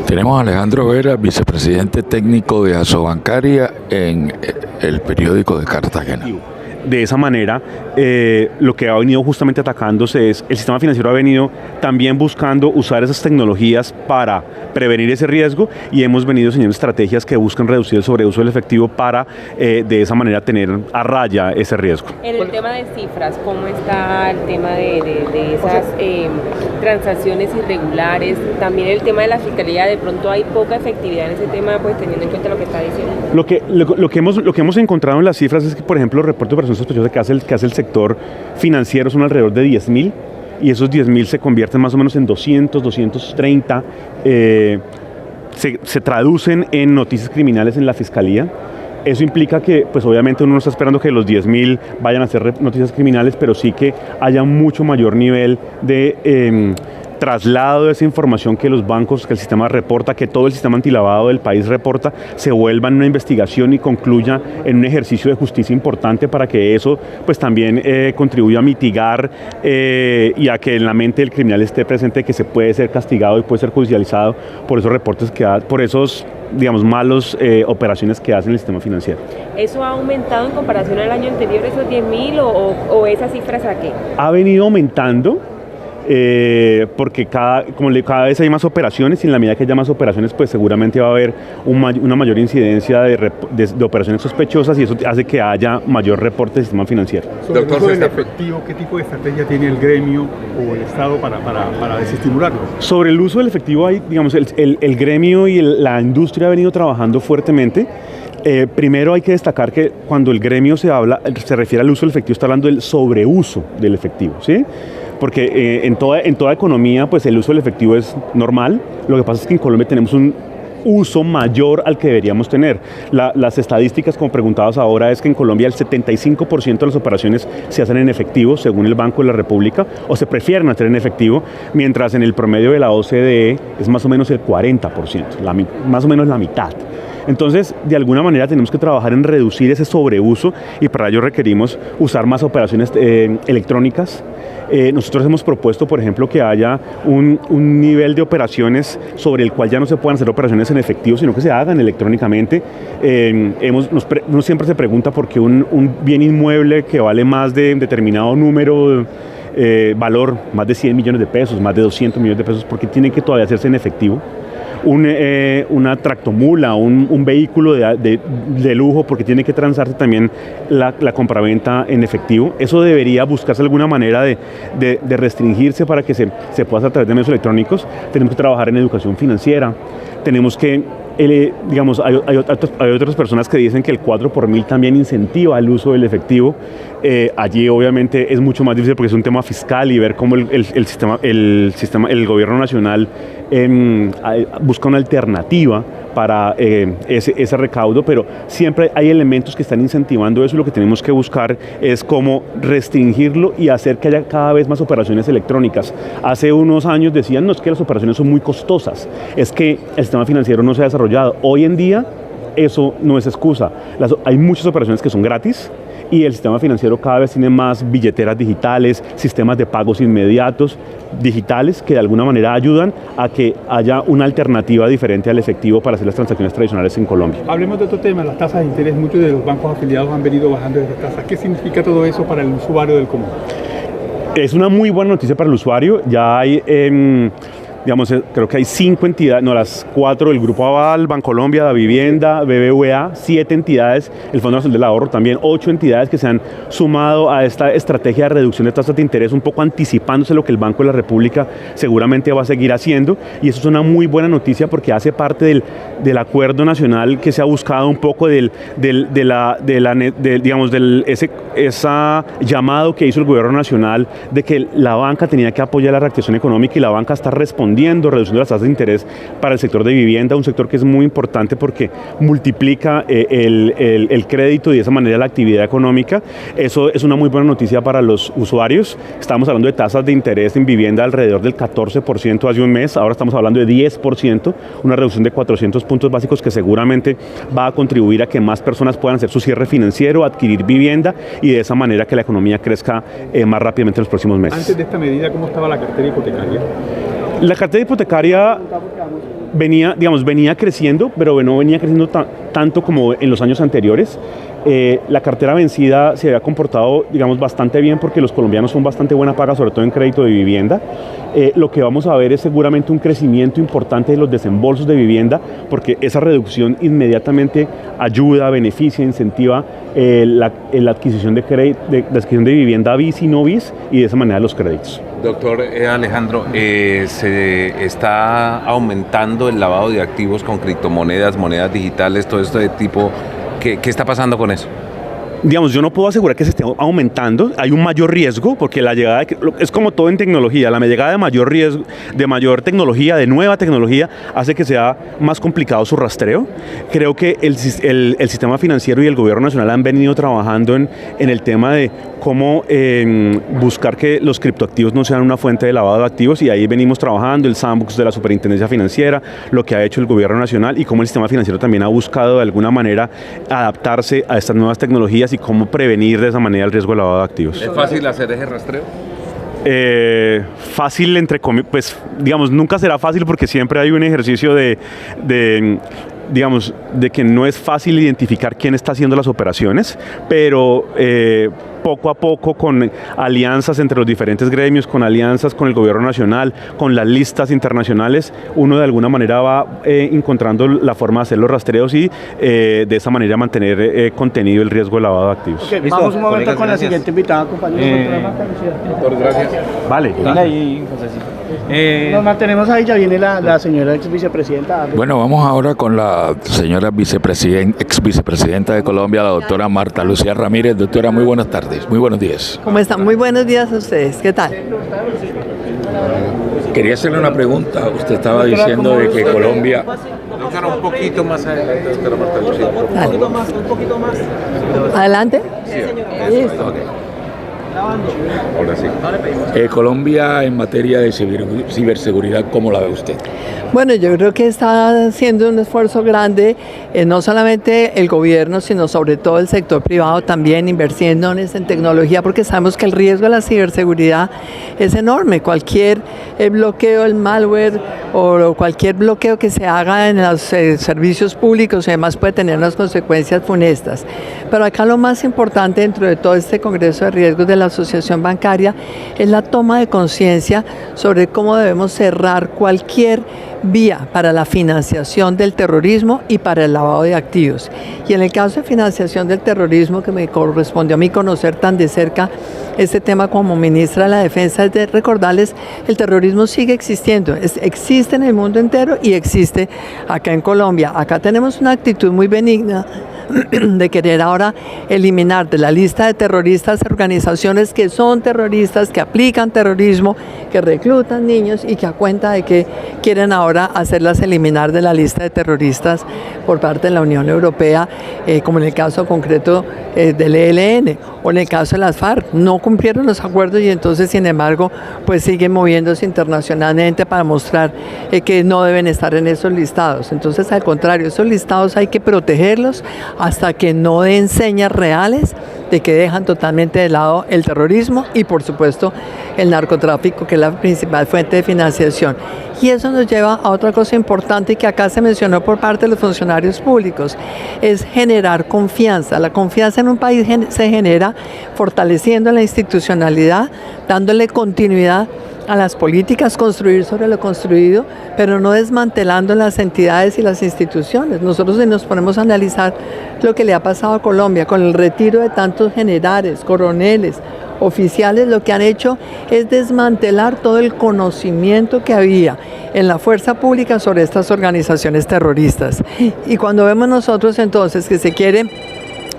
Tenemos a Alejandro Vera, vicepresidente técnico de Asobancaria en el periódico de Cartagena. De esa manera, lo que ha venido justamente atacándose es, el sistema financiero ha venido también buscando usar esas tecnologías para prevenir ese riesgo y hemos venido diseñando estrategias que buscan reducir el sobreuso del efectivo para de esa manera tener a raya ese riesgo. En el tema de cifras, ¿cómo está el tema de esas transacciones irregulares? También el tema de la fiscalía, de pronto hay poca efectividad en ese tema, pues teniendo en cuenta lo que está diciendo. Lo que hemos encontrado en las cifras es que, por ejemplo, los reportes de operaciones sospechosas que hace el sector financiero son alrededor de 10.000 y esos 10.000 se convierten más o menos en 200, 230, se traducen en noticias criminales en la fiscalía. Eso implica que, pues obviamente uno no está esperando que los 10.000 vayan a ser noticias criminales, pero sí que haya mucho mayor nivel de traslado de esa información que los bancos, que el sistema reporta, que todo el sistema antilavado del país reporta, se vuelva en una investigación y concluya en un ejercicio de justicia importante para que eso pues también contribuya a mitigar y a que en la mente del criminal esté presente que se puede ser castigado y puede ser judicializado por esos reportes por esos, digamos, malos operaciones que hace el sistema financiero. ¿Eso ha aumentado en comparación al año anterior, esos 10.000 o esas cifras a qué? Ha venido aumentando. Porque cada vez hay más operaciones y en la medida que haya más operaciones pues seguramente va a haber una mayor incidencia de operaciones sospechosas y eso hace que haya mayor reporte del sistema financiero. Sobre el uso del efectivo, ¿qué tipo de estrategia tiene el gremio o el Estado para desestimularlo? Sobre el uso del efectivo hay, digamos, el gremio y la industria ha venido trabajando fuertemente. Primero hay que destacar que cuando el gremio se refiere al uso del efectivo, está hablando del sobreuso del efectivo, ¿sí? Porque en toda economía pues el uso del efectivo es normal. Lo que pasa es que en Colombia tenemos un uso mayor al que deberíamos tener. Las estadísticas, como preguntabas ahora, es que en Colombia el 75% de las operaciones se hacen en efectivo, según el Banco de la República, o se prefieren hacer en efectivo, mientras en el promedio de la OCDE es más o menos el 40%, más o menos la mitad. Entonces, de alguna manera tenemos que trabajar en reducir ese sobreuso y para ello requerimos usar más operaciones electrónicas. Nosotros hemos propuesto, por ejemplo, que haya un nivel de operaciones sobre el cual ya no se puedan hacer operaciones en efectivo, sino que se hagan electrónicamente. Uno siempre se pregunta por qué un bien inmueble que vale más de determinado número valor, más de 100 millones de pesos, más de 200 millones de pesos, ¿por qué tiene que todavía hacerse en efectivo? Una tractomula, un vehículo de lujo, porque tiene que transarse también la compraventa en efectivo. Eso debería buscarse alguna manera de restringirse para que se pueda hacer a través de medios electrónicos. Tenemos que trabajar en educación financiera. Tenemos que, digamos, hay otras personas que dicen que el 4 por 1000 también incentiva el uso del efectivo. Allí obviamente es mucho más difícil porque es un tema fiscal y ver cómo el gobierno nacional busca una alternativa para ese recaudo, pero siempre hay elementos que están incentivando eso y lo que tenemos que buscar es cómo restringirlo y hacer que haya cada vez más operaciones electrónicas. Hace unos años decían, no, es que las operaciones son muy costosas, es que el sistema financiero no se ha desarrollado. Hoy en día eso no es excusa. Hay muchas operaciones que son gratis y el sistema financiero cada vez tiene más billeteras digitales, sistemas de pagos inmediatos digitales que de alguna manera ayudan a que haya una alternativa diferente al efectivo para hacer las transacciones tradicionales en Colombia. Hablemos de otro tema, las tasas de interés. Muchos de los bancos afiliados han venido bajando esas tasas. ¿Qué significa todo eso para el usuario del común? Es una muy buena noticia para el usuario. Ya hay digamos, creo que hay 5 entidades, no, las 4, el Grupo Aval, Bancolombia, Da Vivienda, BBVA, 7 entidades, el Fondo Nacional del Ahorro también, 8 entidades que se han sumado a esta estrategia de reducción de tasas de interés, un poco anticipándose lo que el Banco de la República seguramente va a seguir haciendo, y eso es una muy buena noticia porque hace parte del acuerdo nacional que se ha buscado un poco esa llamado que hizo el gobierno nacional de que la banca tenía que apoyar la reactivación económica y la banca está respondiendo, reduciendo las tasas de interés para el sector de vivienda, un sector que es muy importante porque multiplica el crédito y de esa manera la actividad económica. Eso es una muy buena noticia para los usuarios. Estamos hablando de tasas de interés en vivienda alrededor del 14% hace un mes, ahora estamos hablando de 10%, una reducción de 400 puntos básicos que seguramente va a contribuir a que más personas puedan hacer su cierre financiero, adquirir vivienda y de esa manera que la economía crezca más rápidamente en los próximos meses. Antes de esta medida, ¿cómo estaba la cartera hipotecaria? La cartera hipotecaria venía creciendo, pero no venía creciendo tanto como en los años anteriores. La cartera vencida se había comportado, bastante bien porque los colombianos son bastante buena paga, sobre todo en crédito de vivienda. Lo que vamos a ver es seguramente un crecimiento importante de los desembolsos de vivienda, porque esa reducción inmediatamente ayuda, beneficia, incentiva la adquisición de vivienda bis y no bis, y de esa manera los créditos. Doctor Alejandro, se está aumentando el lavado de activos con criptomonedas, monedas digitales, todo esto de tipo. ¿Qué está pasando con eso? Yo no puedo asegurar que se esté aumentando, hay un mayor riesgo, porque la llegada, es como todo en tecnología, la llegada de mayor riesgo, de mayor tecnología, de nueva tecnología, hace que sea más complicado su rastreo. Creo que el sistema financiero y el gobierno nacional han venido trabajando en el tema de cómo buscar que los criptoactivos no sean una fuente de lavado de activos, y ahí venimos trabajando, el sandbox de la Superintendencia Financiera, lo que ha hecho el gobierno nacional, y cómo el sistema financiero también ha buscado de alguna manera adaptarse a estas nuevas tecnologías y cómo prevenir de esa manera el riesgo de lavado de activos. ¿Es fácil hacer ese rastreo? Fácil entre comillas, pues nunca será fácil, porque siempre hay un ejercicio de que no es fácil identificar quién está haciendo las operaciones, pero poco a poco, con alianzas entre los diferentes gremios, con alianzas con el gobierno nacional, con las listas internacionales, uno de alguna manera va encontrando la forma de hacer los rastreos y de esa manera mantener contenido el riesgo de lavado de activos. Okay, vamos un momento con la siguiente invitada, compañeros. Doctor, gracias. Vale. Nos mantenemos ahí, ya viene la señora ex vicepresidenta. Bueno, vamos ahora con la señora ex vicepresidenta de Colombia, la doctora Marta Lucía Ramírez. Doctora, muy buenas tardes, muy buenos días. ¿Cómo están? Muy buenos días a ustedes. ¿Qué tal? Quería hacerle una pregunta. Usted estaba diciendo de que Colombia... Doctora, un poquito más adelante, doctora Marta Lucía. Un poquito más. ¿Adelante? Sí, okay. Ahora sí. Colombia en materia de ciberseguridad, ¿cómo la ve usted? Bueno, yo creo que está haciendo un esfuerzo grande, no solamente el gobierno, sino sobre todo el sector privado también invirtiendo en tecnología, porque sabemos que el riesgo de la ciberseguridad es enorme. Cualquier bloqueo, el malware o cualquier bloqueo que se haga en los servicios públicos y demás puede tener unas consecuencias funestas. Pero acá lo más importante dentro de todo este Congreso de Riesgos de la Asociación Bancaria es la toma de conciencia sobre cómo debemos cerrar cualquier vía para la financiación del terrorismo y para el lavado de activos. Y en el caso de financiación del terrorismo, que me correspondió a mí conocer tan de cerca este tema como ministra de la Defensa, es de recordarles, el terrorismo sigue existiendo, existe en el mundo entero y existe acá en Colombia. Acá tenemos una actitud muy benigna de querer ahora eliminar de la lista de terroristas organizaciones que son terroristas, que aplican terrorismo, que reclutan niños y que a cuenta de que quieren ahora hacerlas eliminar de la lista de terroristas por parte de la Unión Europea, como en el caso concreto del ELN o en el caso de las FARC. No cumplieron los acuerdos y entonces, sin embargo, pues siguen moviéndose internacionalmente para mostrar que no deben estar en esos listados. Entonces, al contrario, esos listados hay que protegerlos hasta que no den señas reales de que dejan totalmente de lado el terrorismo y, por supuesto, el narcotráfico, que es la principal fuente de financiación. Y eso nos lleva a otra cosa importante que acá se mencionó por parte de los funcionarios públicos, es generar confianza. La confianza en un país se genera fortaleciendo la institucionalidad, dándole continuidad a las políticas, construir sobre lo construido, pero no desmantelando las entidades y las instituciones. Nosotros nos ponemos a analizar lo que le ha pasado a Colombia con el retiro de tantos generales, coroneles, oficiales, lo que han hecho es desmantelar todo el conocimiento que había en la fuerza pública sobre estas organizaciones terroristas. Y cuando vemos nosotros entonces que se quiere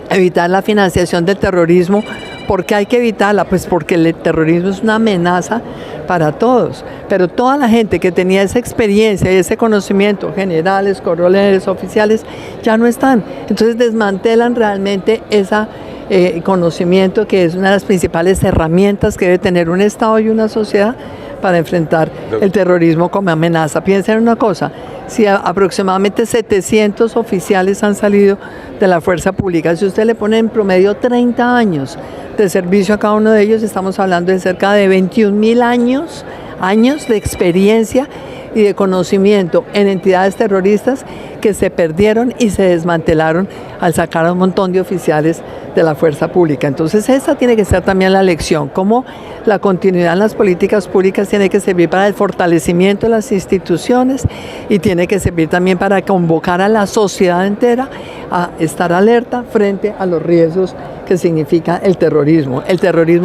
evitar la financiación del terrorismo, ¿por qué hay que evitarla? Pues porque el terrorismo es una amenaza para todos, pero toda la gente que tenía esa experiencia y ese conocimiento, generales, coroneles, oficiales, ya no están. Entonces desmantelan realmente ese conocimiento, que es una de las principales herramientas que debe tener un Estado y una sociedad para enfrentar el terrorismo como amenaza. Piensen en una cosa, si aproximadamente 700 oficiales han salido de la fuerza pública, si usted le pone en promedio 30 años de servicio a cada uno de ellos, estamos hablando de cerca de 21.000 años años de experiencia y de conocimiento en entidades terroristas que se perdieron y se desmantelaron al sacar a un montón de oficiales de la fuerza pública. Entonces esa tiene que ser también la lección, cómo la continuidad en las políticas públicas tiene que servir para el fortalecimiento de las instituciones y tiene que servir también para convocar a la sociedad entera a estar alerta frente a los riesgos que significa el terrorismo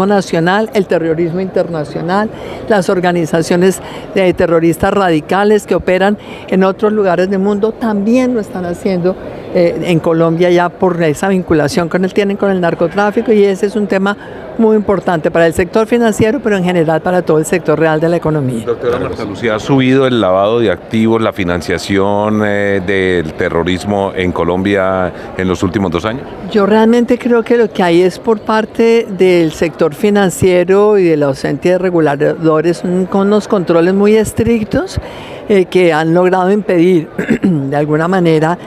nacional, el terrorismo internacional, las organizaciones terroristas radicales que operan en otros lugares del mundo también lo están haciendo en Colombia ya por esa vinculación que tienen con el narcotráfico, y ese es un tema muy importante para el sector financiero, pero en general para todo el sector real de la economía. Doctora Marta Lucía, ¿ha subido el lavado de activos, la financiación del terrorismo en Colombia en los últimos 2 años? Yo realmente creo que lo que hay es por parte del sector financiero y de los entes reguladores con unos controles muy estrictos que han logrado impedir de alguna manera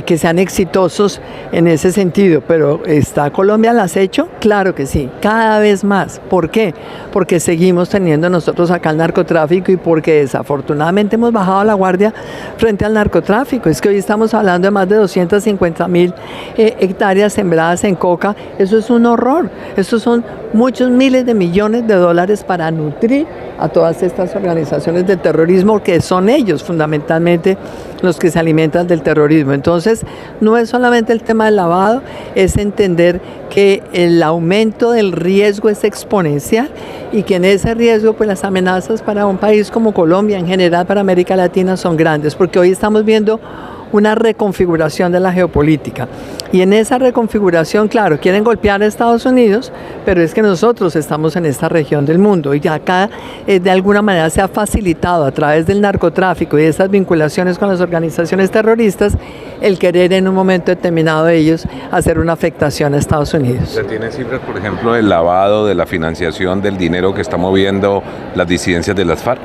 que sean exitosos en ese sentido. Pero ¿está Colombia al acecho? Claro que sí, cada vez más. ¿Por qué? Porque seguimos teniendo nosotros acá el narcotráfico y porque desafortunadamente hemos bajado la guardia frente al narcotráfico. Es que hoy estamos hablando de más de 250.000 hectáreas sembradas en coca. Eso es un horror. Estos son muchos miles de millones de dólares para nutrir a todas estas organizaciones del terrorismo, que son ellos fundamentalmente los que se alimentan del terrorismo. Entonces, no es solamente el tema del lavado, es entender que el aumento del riesgo es exponencial y que en ese riesgo pues las amenazas para un país como Colombia, en general para América Latina, son grandes, porque hoy estamos viendo una reconfiguración de la geopolítica. Y en esa reconfiguración, claro, quieren golpear a Estados Unidos, pero es que nosotros estamos en esta región del mundo y acá de alguna manera se ha facilitado a través del narcotráfico y de esas vinculaciones con las organizaciones terroristas el querer en un momento determinado de ellos hacer una afectación a Estados Unidos. ¿Se tiene cifras, por ejemplo, del lavado, de la financiación, del dinero que está moviendo las disidencias de las FARC?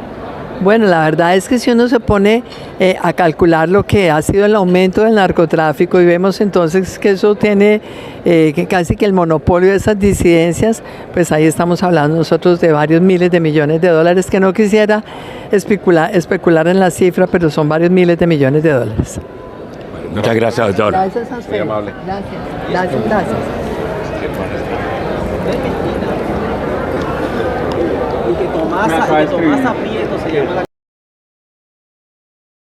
Bueno, la verdad es que si uno se pone a calcular lo que ha sido el aumento del narcotráfico y vemos entonces que eso tiene que casi que el monopolio de esas disidencias, pues ahí estamos hablando nosotros de varios miles de millones de dólares, que no quisiera especular en la cifra, pero son varios miles de millones de dólares. Muchas gracias, doctora. Gracias a usted. Muy amable. Gracias. Y que Tomasa Prieto se llama la